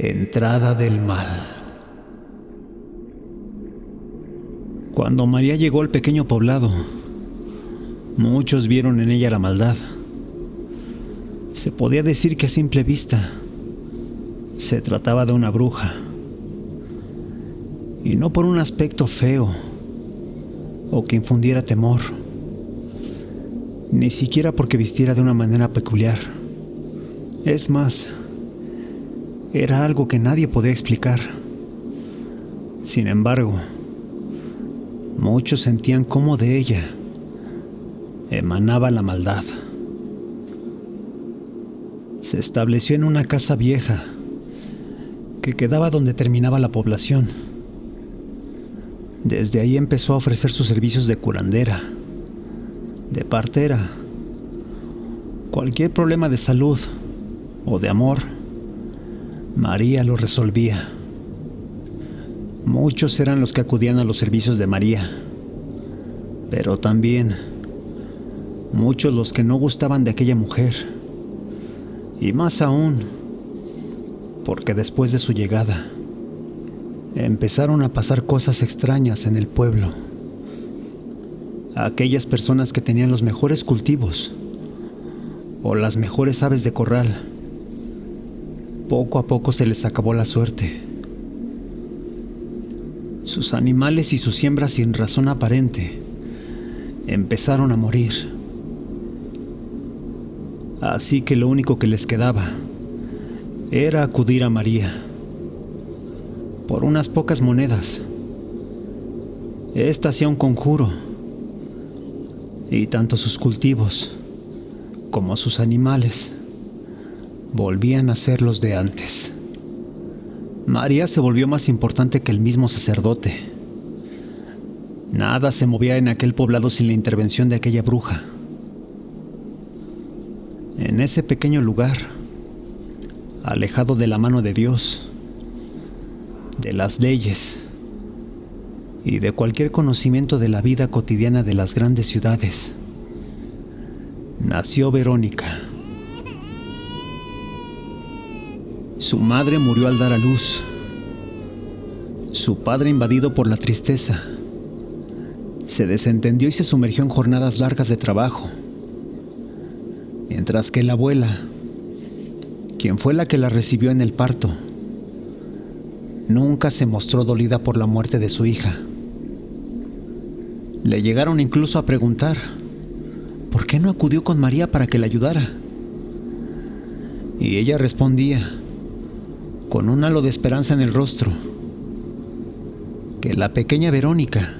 Entrada del mal. Cuando María llegó al pequeño poblado, muchos vieron en ella la maldad. Se podía decir que a simple vista se trataba de una bruja, y no por un aspecto feo o que infundiera temor, ni siquiera porque vistiera de una manera peculiar. Es más, era algo que nadie podía explicar. Sin embargo, muchos sentían cómo de ella emanaba la maldad. Se estableció en una casa vieja que quedaba donde terminaba la población. Desde ahí empezó a ofrecer sus servicios de curandera, de partera. Cualquier problema de salud o de amor, María lo resolvía. Muchos eran los que acudían a los servicios de María, pero también muchos los que no gustaban de aquella mujer, y más aún porque después de su llegada empezaron a pasar cosas extrañas en el pueblo. Aquellas personas que tenían los mejores cultivos o las mejores aves de corral, poco a poco se les acabó la suerte. Sus animales y sus siembras sin razón aparente empezaron a morir. Así que lo único que les quedaba era acudir a María. Por unas pocas monedas, ésta hacía un conjuro, y tanto sus cultivos como sus animales volvían a ser los de antes. María se volvió más importante que el mismo sacerdote. Nada se movía en aquel poblado sin la intervención de aquella bruja. En ese pequeño lugar, alejado de la mano de Dios, de las leyes y de cualquier conocimiento de la vida cotidiana de las grandes ciudades, nació Verónica. Su madre murió al dar a luz. Su padre, invadido por la tristeza, se desentendió y se sumergió en jornadas largas de trabajo, mientras que la abuela, quien fue la que la recibió en el parto, nunca se mostró dolida por la muerte de su hija. Le llegaron incluso a preguntar por qué no acudió con María para que la ayudara. Y ella respondía, con un halo de esperanza en el rostro, que la pequeña Verónica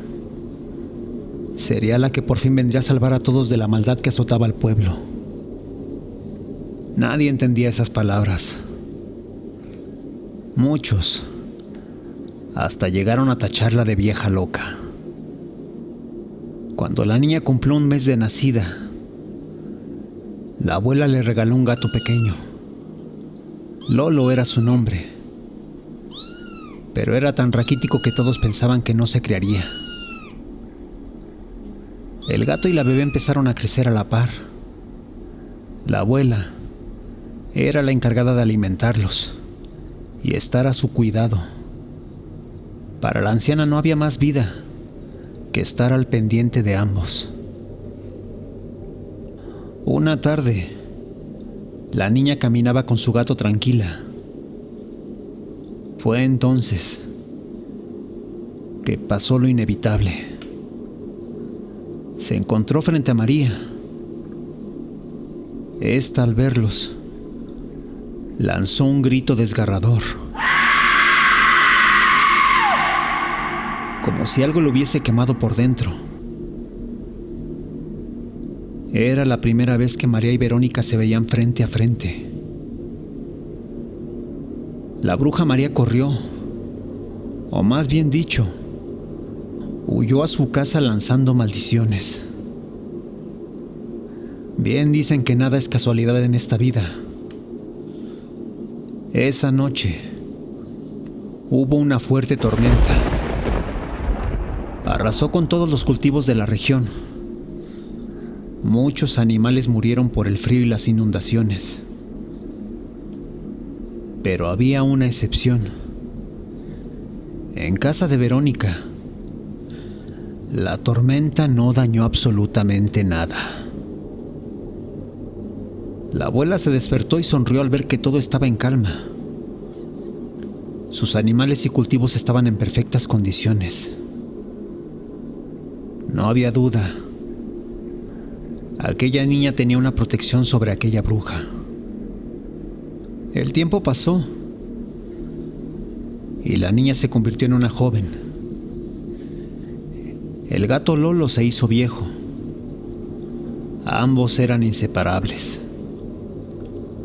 sería la que por fin vendría a salvar a todos de la maldad que azotaba al pueblo. Nadie entendía esas palabras. Muchos hasta llegaron a tacharla de vieja loca. Cuando la niña cumplió un mes de nacida, la abuela le regaló un gato pequeño. Lolo era su nombre, pero era tan raquítico que todos pensaban que no se criaría. El gato y la bebé empezaron a crecer a la par. La abuela era la encargada de alimentarlos y estar a su cuidado. Para la anciana no había más vida que estar al pendiente de ambos. Una tarde, la niña caminaba con su gato tranquila. Fue entonces que pasó lo inevitable. Se encontró frente a María. Esta, al verlos, lanzó un grito desgarrador, como si algo lo hubiese quemado por dentro. Era la primera vez que María y Verónica se veían frente a frente. La bruja María corrió, o más bien dicho, huyó a su casa lanzando maldiciones. Bien dicen que nada es casualidad en esta vida. Esa noche hubo una fuerte tormenta. Arrasó con todos los cultivos de la región. Muchos animales murieron por el frío y las inundaciones. Pero había una excepción. En casa de Verónica, la tormenta no dañó absolutamente nada. La abuela se despertó y sonrió al ver que todo estaba en calma. Sus animales y cultivos estaban en perfectas condiciones. No había duda. Aquella niña tenía una protección sobre aquella bruja. El tiempo pasó y la niña se convirtió en una joven. El gato Lolo se hizo viejo. Ambos eran inseparables.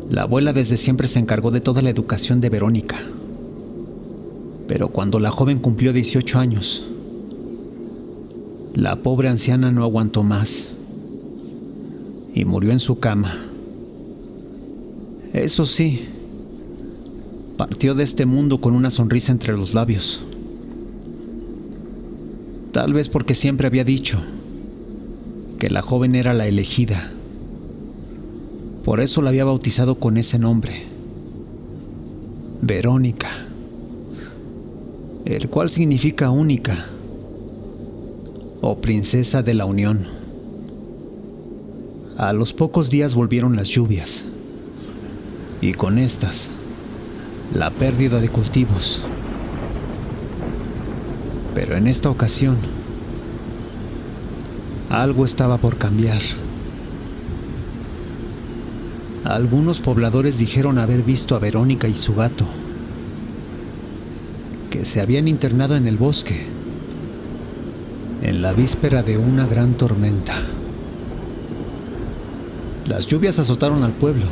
La abuela desde siempre se encargó de toda la educación de Verónica. Pero cuando la joven cumplió 18 años, la pobre anciana no aguantó más y murió en su cama. Eso sí, partió de este mundo con una sonrisa entre los labios. Tal vez porque siempre había dicho que la joven era la elegida. Por eso la había bautizado con ese nombre, Verónica, el cual significa única o princesa de la unión. A los pocos días volvieron las lluvias y con estas la pérdida de cultivos. Pero en esta ocasión algo estaba por cambiar. Algunos pobladores dijeron haber visto a Verónica y su gato, que se habían internado en el bosque en la víspera de una gran tormenta. Las lluvias azotaron al pueblo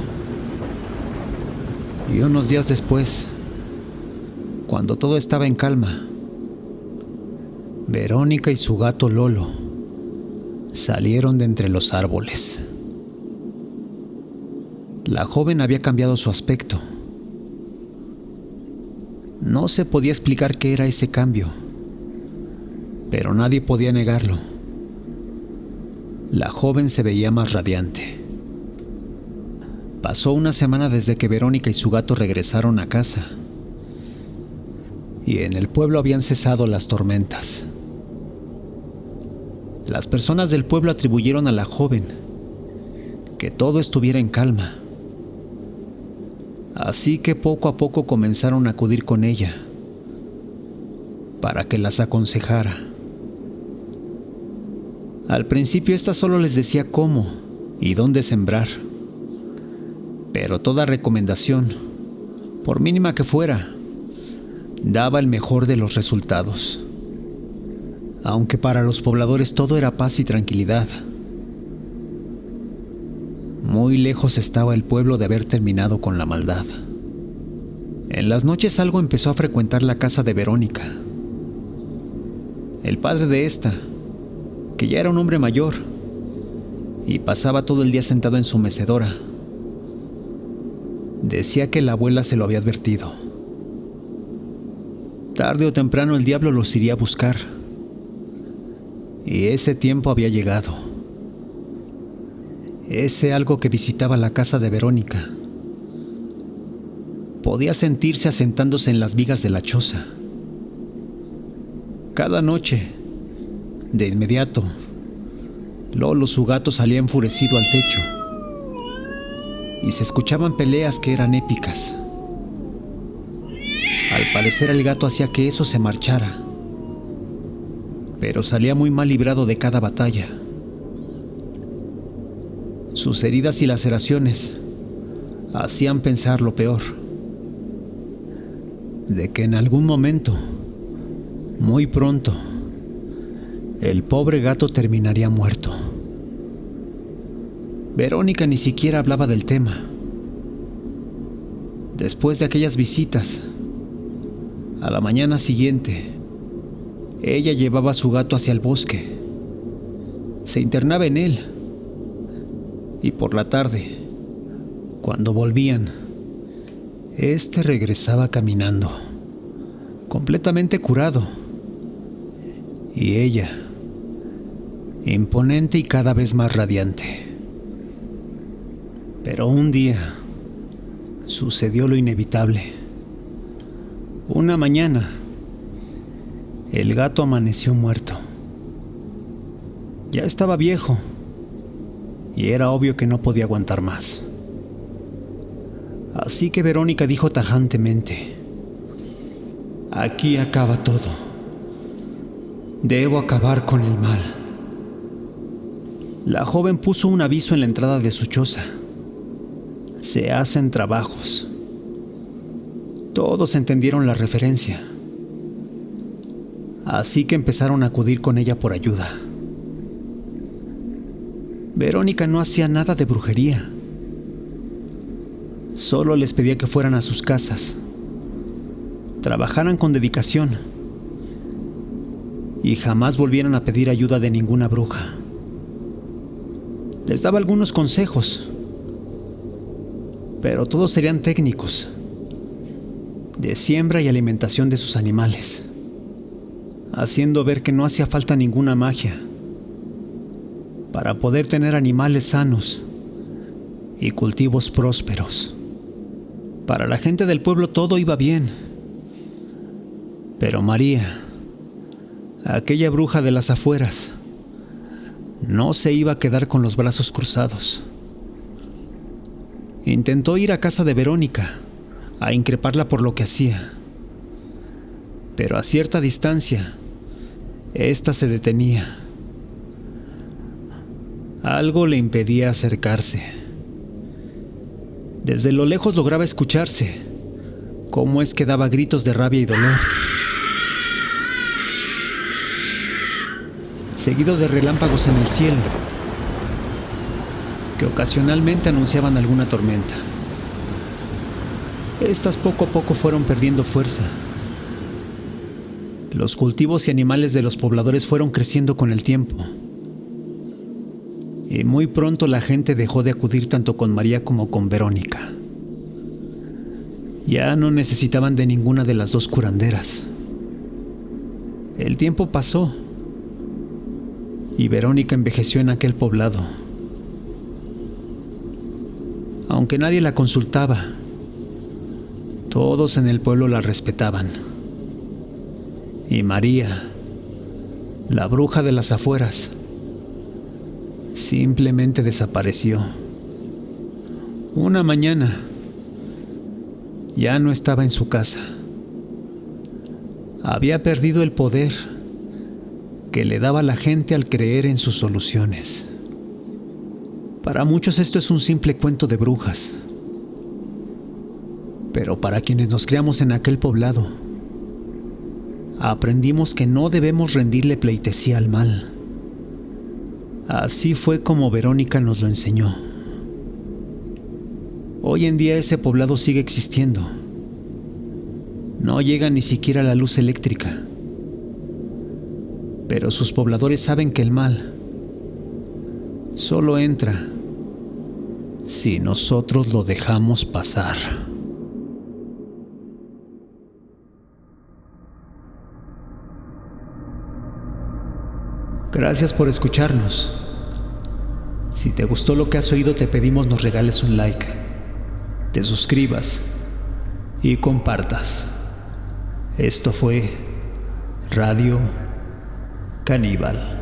y unos días después, cuando todo estaba en calma, Verónica y su gato Lolo salieron de entre los árboles. La joven había cambiado su aspecto. No se podía explicar qué era ese cambio, pero nadie podía negarlo. La joven se veía más radiante. Pasó una semana desde que Verónica y su gato regresaron a casa, y en el pueblo habían cesado las tormentas. Las personas del pueblo atribuyeron a la joven que todo estuviera en calma. Así que poco a poco comenzaron a acudir con ella para que las aconsejara. Al principio esta solo les decía cómo y dónde sembrar, pero toda recomendación, por mínima que fuera, daba el mejor de los resultados. Aunque para los pobladores todo era paz y tranquilidad, muy lejos estaba el pueblo de haber terminado con la maldad. En las noches algo empezó a frecuentar la casa de Verónica. El padre de esta, que ya era un hombre mayor y pasaba todo el día sentado en su mecedora, decía que la abuela se lo había advertido. Tarde o temprano el diablo los iría a buscar, y ese tiempo había llegado. Ese algo que visitaba la casa de Verónica podía sentirse asentándose en las vigas de la choza. Cada noche, de inmediato, Lolo, su gato, salía enfurecido al techo y se escuchaban peleas que eran épicas. Al parecer el gato hacía que eso se marchara, pero salía muy mal librado de cada batalla. Sus heridas y laceraciones hacían pensar lo peor, de que en algún momento, muy pronto, el pobre gato terminaría muerto. Verónica ni siquiera hablaba del tema. Después de aquellas visitas, a la mañana siguiente, ella llevaba a su gato hacia el bosque, se internaba en él, y por la tarde, cuando volvían, este regresaba caminando, completamente curado, y ella, imponente y cada vez más radiante. Pero un día, sucedió lo inevitable. Una mañana, el gato amaneció muerto. Ya estaba viejo y era obvio que no podía aguantar más. Así que Verónica dijo tajantemente: aquí acaba todo. Debo acabar con el mal. La joven puso un aviso en la entrada de su choza: se hacen trabajos. Todos entendieron la referencia, así que empezaron a acudir con ella por ayuda. Verónica no hacía nada de brujería. Solo les pedía que fueran a sus casas, trabajaran con dedicación y jamás volvieran a pedir ayuda de ninguna bruja. Les daba algunos consejos, pero todos serían técnicos, de siembra y alimentación de sus animales, haciendo ver que no hacía falta ninguna magia para poder tener animales sanos y cultivos prósperos. Para la gente del pueblo todo iba bien, pero María, aquella bruja de las afueras, no se iba a quedar con los brazos cruzados. Intentó ir a casa de Verónica a increparla por lo que hacía, pero a cierta distancia, ésta se detenía. Algo le impedía acercarse. Desde lo lejos lograba escucharse cómo es que daba gritos de rabia y dolor, seguido de relámpagos en el cielo, que ocasionalmente anunciaban alguna tormenta. Estas poco a poco fueron perdiendo fuerza. Los cultivos y animales de los pobladores fueron creciendo con el tiempo, y muy pronto la gente dejó de acudir tanto con María como con Verónica. Ya no necesitaban de ninguna de las dos curanderas. El tiempo pasó y Verónica envejeció en aquel poblado. Aunque nadie la consultaba, todos en el pueblo la respetaban. Y María, la bruja de las afueras, simplemente desapareció. Una mañana, ya no estaba en su casa. Había perdido el poder que le daba a la gente al creer en sus soluciones. Para muchos esto es un simple cuento de brujas, pero para quienes nos criamos en aquel poblado, aprendimos que no debemos rendirle pleitesía al mal. Así fue como Verónica nos lo enseñó. Hoy en día ese poblado sigue existiendo. No llega ni siquiera la luz eléctrica, pero sus pobladores saben que el mal solo entra si nosotros lo dejamos pasar. Gracias por escucharnos. Si te gustó lo que has oído, te pedimos nos regales un like, te suscribas y compartas. Esto fue Radio Caníbal.